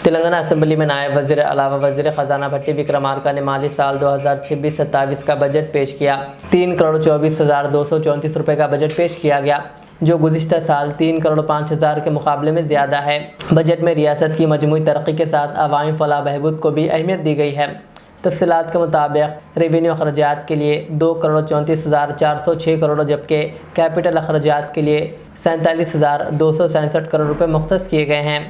Telangana assembly में नायब वजीर अलावा वजीर खजाना भट्टी विक्रमार्का ने माली साल 2026-27 का बजट पेश किया। 3,24,234 रुपये का बजट पेश किया गया, जो गुज़िश्ता साल 3,05,000 के मुकाबले में ज़्यादा है। बजट में रियासत की मजमूई तरक्की के साथ अवामी फलाह बहबूद को भी अहमियत दी गई है। तफसीलात के मुताबिक रेवेन्यू अखराजात के लिए 2,34,406 करोड़, जबकि कैपिटल अखराजात के लिए 47,267 करोड़ रुपये मुख्तस किए गए हैं।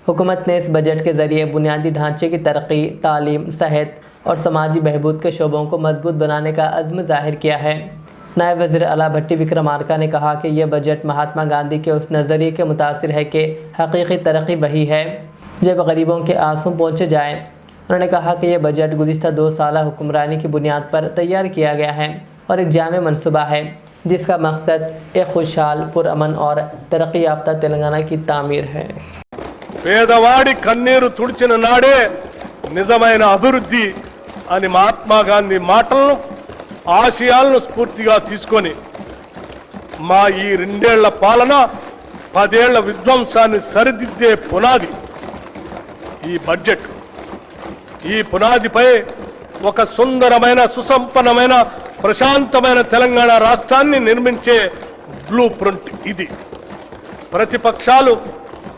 हुकूमत ने इस बजट के ज़रिए बुनियादी ढांचे की तरक्की, तालीम, सेहत और समाजी बहबूद के शोबों को मजबूत बनाने का अज़्म ज़ाहिर किया है। नायब वज़ीर आला भट्टी विक्रमार्का ने कहा कि यह बजट महात्मा गांधी के उस नज़रिए के मुतासिर है कि हकीकी तरक्की वही है जब गरीबों के आंसू पहुँचे जाएँ। उन्होंने कहा कि यह बजट गुज़िश्ता 2 साल हुक्मरानी की बुनियाद पर तैयार किया गया है और एक जामे मनसूबा है जिसका मकसद एक खुशहाल, पुरअमन और तरक्की याफ्ता तेलंगाना की तामीर है। పేదవాడి కన్నీరు తుడిచిన నాడే నిజమైన అభివృద్ధి అని మహాత్మా గాంధీ మాటలను, ఆశయాలను స్ఫూర్తిగా తీసుకొని మా ఈ 2 ఏళ్ల పాలన 10 ఏళ్ల విధ్వంసాన్ని సరిదిద్దే పునాది ఈ బడ్జెట్. ఈ పునాదిపై ఒక సుందరమైన, సుసంపన్నమైన, ప్రశాంతమైన తెలంగాణ రాష్ట్రాన్ని నిర్మించే బ్లూ ప్రింట్ ఇది. ప్రతిపక్షాలు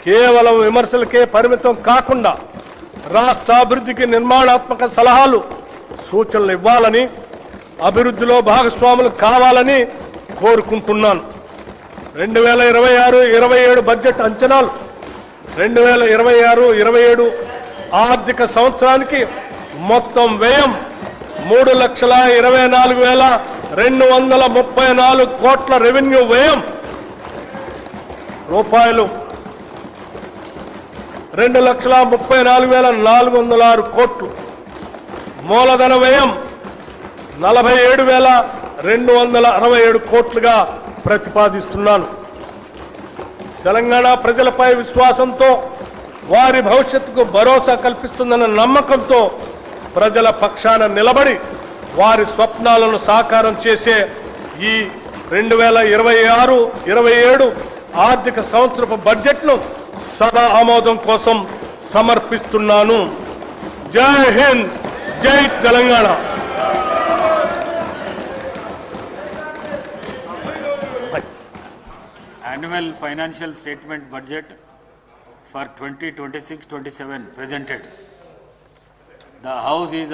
కేవలం విమర్శలకే పరిమితం కాకుండా రాష్ట్ర అభివృద్ధికి నిర్మాణాత్మక సలహాలు, సూచనలు ఇవ్వాలని, అభివృద్ధిలో భాగస్వాములు కావాలని కోరుకుంటున్నాను. 2026-27 బడ్జెట్ అంచనాలు 2026-27 ఆర్థిక సంవత్సరానికి మొత్తం వ్యయం 3,24,234 కోట్ల రెవెన్యూ వ్యయం రూపాయలు 2,34,406 కోట్లు, మూలధన వ్యయం 47,267 కోట్లుగా ప్రతిపాదిస్తున్నాను. తెలంగాణ ప్రజలపై విశ్వాసంతో, వారి భవిష్యత్తుకు భరోసా కల్పిస్తుందన్న నమ్మకంతో ప్రజల పక్షాన నిలబడి వారి స్వప్నాలను సాకారం చేసే ఈ 2026-27 ఆర్థిక సంవత్సరపు బడ్జెట్ను సదా ఆమోదం కోసం సమర్పిస్తున్నాను. జై హింద్, జై Telangana. Annual financial statement budget for 2026-27 presented. The House is